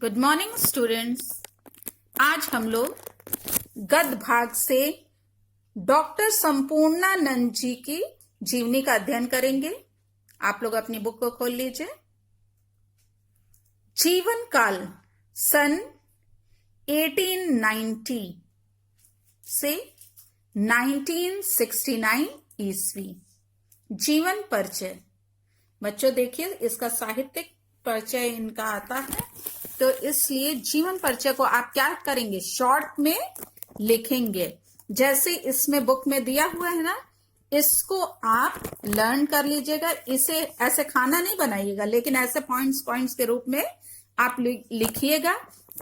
Good morning students. आज हम लोग गद्य भाग से डॉक्टर संपूर्णानंद जी की जीवनी का अध्ययन करेंगे। आप लोग अपनी बुक को खोल लीजिए। जीवन काल सन 1890 से 1969 ईस्वी। जीवन परिचय। बच्चों देखिए, इसका साहित्यिक परिचय इनका आता है, तो इसलिए जीवन परिचय को आप क्या करेंगे, शॉर्ट में लिखेंगे। जैसे इसमें बुक में दिया हुआ है ना, इसको आप लर्न कर लीजिएगा। इसे ऐसे खाना नहीं बनाइएगा, लेकिन ऐसे पॉइंट्स के रूप में आप लिखिएगा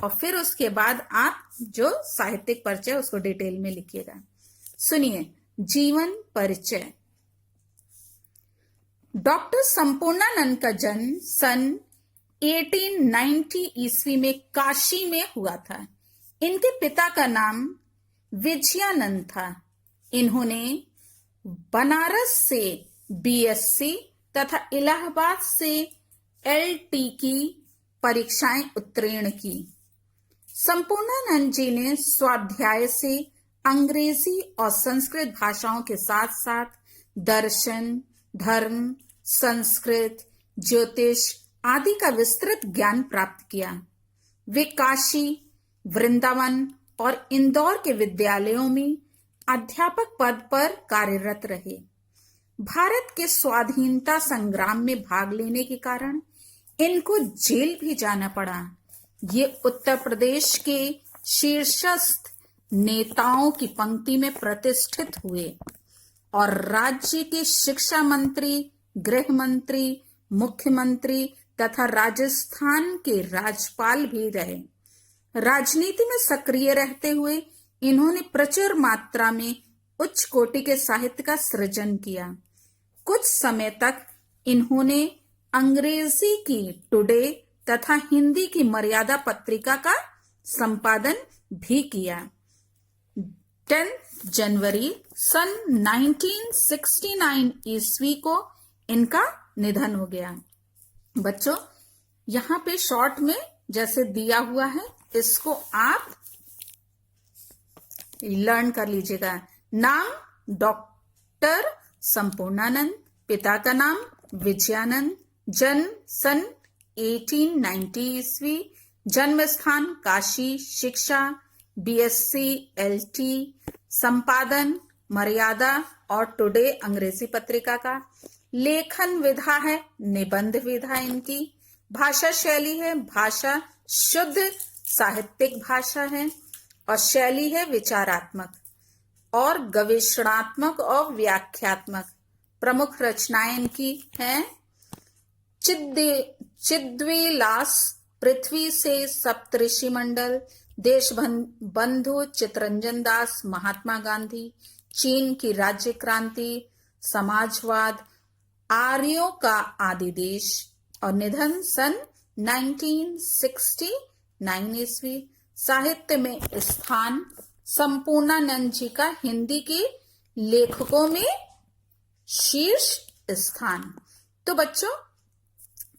और फिर उसके बाद आप जो साहित्यिक परिचय उसको डिटेल में लिखिएगा। सुनिए, जीवन परिचय। डॉक्टर संपूर्णानंद का जन्म सन 1890 ईस्वी में काशी में हुआ था। इनके पिता का नाम विजयानंद था। इन्होंने बनारस से बीएससी तथा इलाहाबाद से एलटी की परीक्षाएं उत्तीर्ण की। संपूर्णानंद जी ने स्वाध्याय से अंग्रेजी और संस्कृत भाषाओं के साथ साथ दर्शन, धर्म, संस्कृत, ज्योतिष आदि का विस्तृत ज्ञान प्राप्त किया। वे काशी, वृंदावन और इंदौर के विद्यालयों में अध्यापक पद पर कार्यरत रहे। भारत के स्वाधीनता संग्राम में भाग लेने के कारण इनको जेल भी जाना पड़ा। ये उत्तर प्रदेश के शीर्षस्थ नेताओं की पंक्ति में प्रतिष्ठित हुए और राज्य के शिक्षा मंत्री, गृह मंत्री, मुख्यमंत्री तथा राजस्थान के राज्यपाल भी रहे। राजनीति में सक्रिय रहते हुए इन्होंने प्रचुर मात्रा में उच्च कोटि के साहित्य का सृजन किया। कुछ समय तक इन्होंने अंग्रेजी की टुडे तथा हिंदी की मर्यादा पत्रिका का संपादन भी किया। 10 जनवरी सन 1969 ईस्वी को इनका निधन हो गया। बच्चों, यहां पे शॉर्ट में जैसे दिया हुआ है, इसको आप लर्न कर लीजिएगा। नाम डॉक्टर संपूर्णानंद, पिता का नाम विजयानंद, जन्म सन 1890 ईस्वी, जन्म स्थान काशी, शिक्षा बीएससी एलटी, संपादन मर्यादा और टुडे अंग्रेजी पत्रिका का, लेखन विधा है निबंध विधा इनकी, भाषा शैली है भाषा शुद्ध साहित्यिक भाषा है और शैली है विचारात्मक और गवेषणात्मक और व्याख्यात्मक। प्रमुख रचनाएं इनकी हैं चिद्विलास, पृथ्वी से सप्तऋषि मंडल, देश बंधु चितरंजन दास, महात्मा गांधी, चीन की राज्य क्रांति, समाजवाद, आर्यों का आदि देश और निधन सन 1969 ईस्वी। साहित्य में स्थान संपूर्णानंद जी का हिंदी के लेखकों में शीर्ष स्थान। तो बच्चों,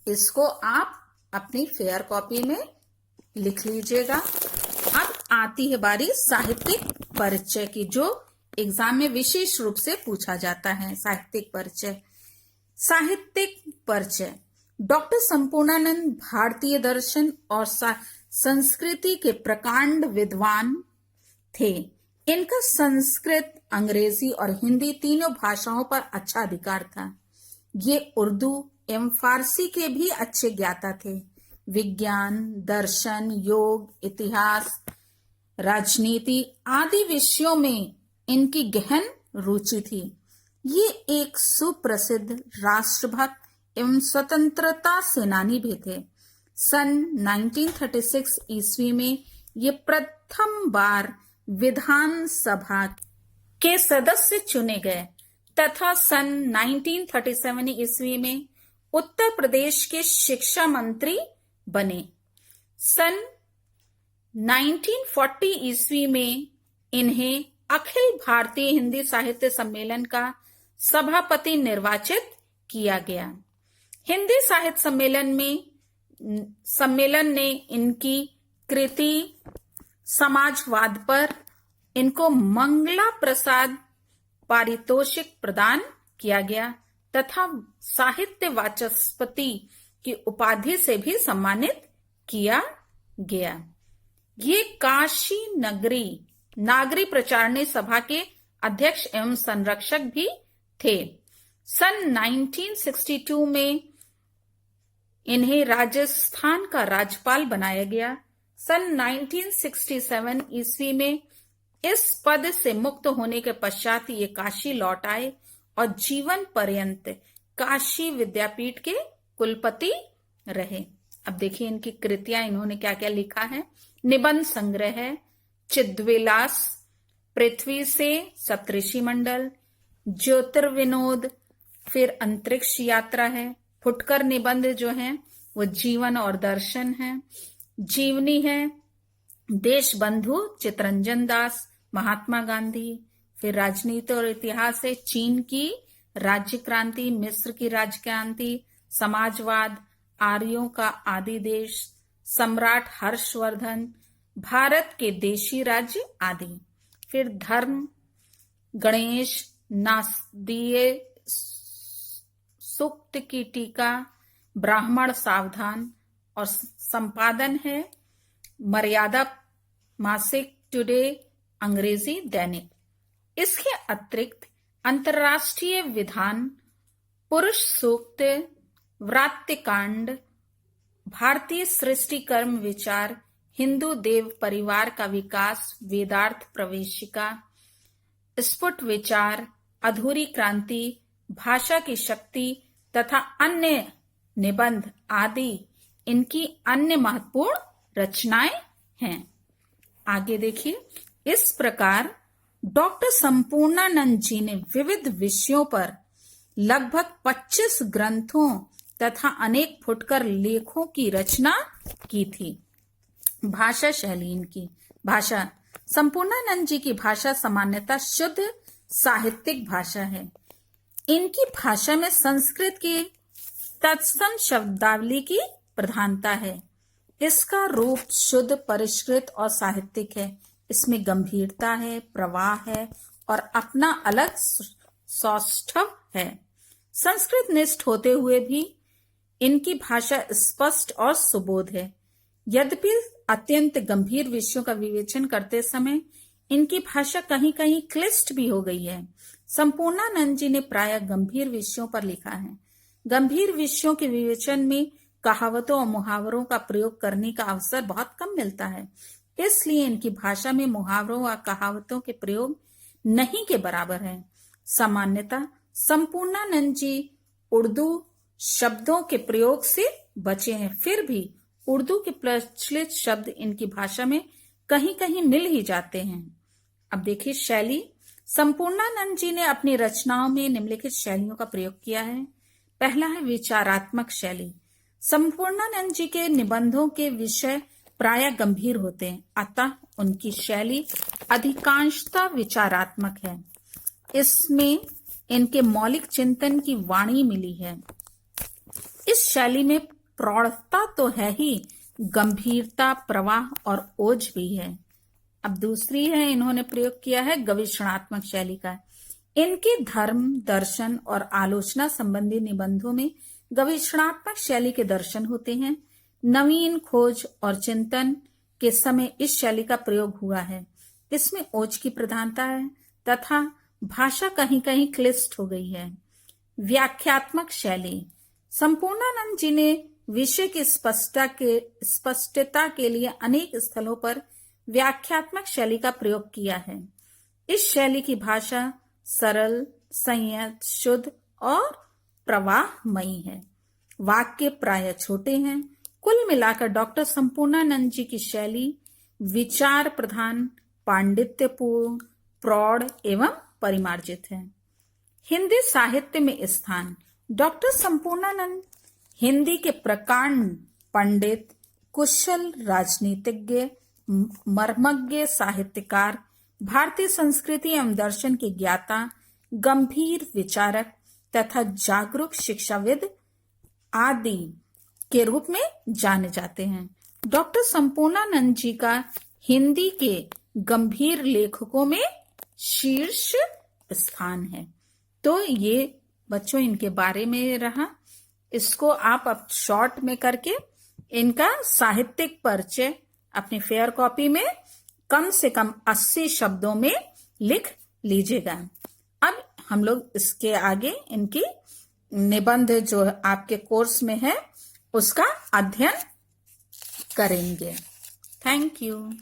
इसको आप अपनी फेयर कॉपी में लिख लीजिएगा। अब आती है बारी साहित्यिक परिचय की, जो एग्जाम में विशेष रूप से पूछा जाता है। साहित्यिक परिचय। साहित्यिक परिचय। डॉक्टर संपूर्णानंद भारतीय दर्शन और संस्कृति के प्रकांड विद्वान थे। इनका संस्कृत, अंग्रेजी और हिंदी तीनों भाषाओं पर अच्छा अधिकार था। ये उर्दू एवं फारसी के भी अच्छे ज्ञाता थे। विज्ञान, दर्शन, योग, इतिहास, राजनीति आदि विषयों में इनकी गहन रुचि थी। ये एक सुप्रसिद्ध राष्ट्रभक्त एवं स्वतंत्रता सेनानी भी थे। सन 1936 ईस्वी में ये प्रथम बार विधानसभा के सदस्य चुने गए तथा सन 1937 ईस्वी में उत्तर प्रदेश के शिक्षा मंत्री बने। सन 1940 ईस्वी में इन्हें अखिल भारतीय हिंदी साहित्य सम्मेलन का सभापति निर्वाचित किया गया। हिंदी साहित्य सम्मेलन में सम्मेलन ने इनकी कृति समाजवाद पर इनको मंगला प्रसाद पारितोषिक प्रदान किया गया तथा साहित्य वाचस्पति की उपाधि से भी सम्मानित किया गया। ये काशी नागरी प्रचारणी सभा के अध्यक्ष एवं संरक्षक भी थे। सन 1962 में इन्हें राजस्थान का राज्यपाल बनाया गया। सन 1967 ईस्वी में इस पद से मुक्त होने के पश्चात ये काशी लौट आए और जीवन पर्यंत काशी विद्यापीठ के कुलपति रहे। अब देखिए इनकी कृतियां, इन्होंने क्या क्या लिखा है। निबंध संग्रह है, चिद्विलास, पृथ्वी से सप्तऋषि मंडल, ज्योतिर्विनोद, फिर अंतरिक्ष यात्रा है, फुटकर निबंध जो है वो जीवन और दर्शन है, जीवनी है, देश बंधु चितरंजन दास, महात्मा गांधी, फिर राजनीति और इतिहास है, चीन की राज्य क्रांति, मिस्र की राज्य क्रांति, समाजवाद, आर्यों का आदि देश, सम्राट हर्षवर्धन, भारत के देशी राज्य आदि। फिर धर्म, गणेश, नासदीय सूक्त की टीका, ब्राह्मण सावधान, और संपादन है मर्यादा मासिक, टुडे अंग्रेजी दैनिक। इसके अतिरिक्त अंतर्राष्ट्रीय विधान, पुरुष सूक्त, व्रात्यकांड, भारतीय सृष्टि कर्म विचार, हिंदू देव परिवार का विकास, वेदार्थ प्रवेशिका, स्फुट विचार, अधूरी क्रांति, भाषा की शक्ति तथा अन्य निबंध आदि इनकी अन्य महत्वपूर्ण रचनाएं हैं। आगे देखिए, इस प्रकार डॉक्टर संपूर्णानंद जी ने विविध विषयों पर लगभग 25 ग्रंथों तथा अनेक फुटकर लेखों की रचना की थी। भाषा शैली इनकी, भाषा संपूर्णानंद जी की भाषा सामान्यतः शुद्ध साहित्यिक भाषा है। इनकी भाषा में संस्कृत की तत्सम शब्दावली की प्रधानता है। इसका रूप शुद्ध, परिष्कृत और साहित्यिक है। इसमें गंभीरता है, प्रवाह है और अपना अलग सौष्ठव है। संस्कृत निष्ठ होते हुए भी इनकी भाषा स्पष्ट और सुबोध है। यद्यपि अत्यंत गंभीर विषयों का विवेचन करते समय इनकी भाषा कहीं कहीं क्लिष्ट भी हो गई है। संपूर्णानंद जी ने प्रायः गंभीर विषयों पर लिखा है। गंभीर विषयों के विवेचन में कहावतों और मुहावरों का प्रयोग करने का अवसर बहुत कम मिलता है। इसलिए इनकी भाषा में मुहावरों व कहावतों के प्रयोग नहीं के बराबर है। सामान्यतः संपूर्णानंद जी उर्दू शब्दों के प्रयोग से बचे हैं, फिर भी उर्दू के प्रचलित शब्द इनकी भाषा में कहीं कहीं मिल ही जाते हैं। अब देखिए शैली, संपूर्णानंद जी ने अपनी रचनाओं में निम्नलिखित शैलियों का प्रयोग किया है। पहला है विचारात्मक शैली। संपूर्णानंद जी के निबंधों के विषय प्रायः गंभीर होते हैं, अतः उनकी शैली अधिकांशतः विचारात्मक है। इसमें इनके मौलिक चिंतन की वाणी मिली है। इस शैली में प्रौढ़ता तो है ही, गंभीरता, प्रवाह और ओज भी है। अब दूसरी है, इन्होंने प्रयोग किया है गवेषणात्मक शैली का। इनके धर्म, दर्शन और आलोचना संबंधी निबंधों में गवेषणात्मक शैली के दर्शन होते हैं। नवीन खोज और चिंतन के समय इस शैली का प्रयोग हुआ है। इसमें ओज की प्रधानता है तथा भाषा कहीं कहीं क्लिष्ट हो गई है। व्याख्यात्मक शैली, संपूर्णानंद जी ने विषय की स्पष्टता के लिए अनेक स्थलों पर व्याख्यात्मक शैली का प्रयोग किया है। इस शैली की भाषा सरल, संयत, शुद्ध और प्रवाहमयी है। वाक्य प्रायः छोटे हैं। कुल मिलाकर डॉक्टर संपूर्णानंद जी की शैली विचार प्रधान, पांडित्यपूर्ण, प्रौढ़ एवं परिमार्जित है। हिंदी साहित्य में स्थान, डॉक्टर संपूर्णानंद हिंदी के प्रकांड पंडित, कुशल राजनीतिज्ञ, मर्मज्ञ साहित्यकार, भारतीय संस्कृति एवं दर्शन के ज्ञाता, गंभीर विचारक तथा जागरूक शिक्षाविद आदि के रूप में जाने जाते हैं। डॉक्टर संपूर्णानंद जी का हिंदी के गंभीर लेखकों में शीर्ष स्थान है। तो ये बच्चों इनके बारे में रहा। इसको आप अब शॉर्ट में करके इनका साहित्यिक परिचय अपनी फेयर कॉपी में कम से कम 80 शब्दों में लिख लीजिएगा। अब हम लोग इसके आगे इनकी निबंध जो आपके कोर्स में है उसका अध्ययन करेंगे। Thank you.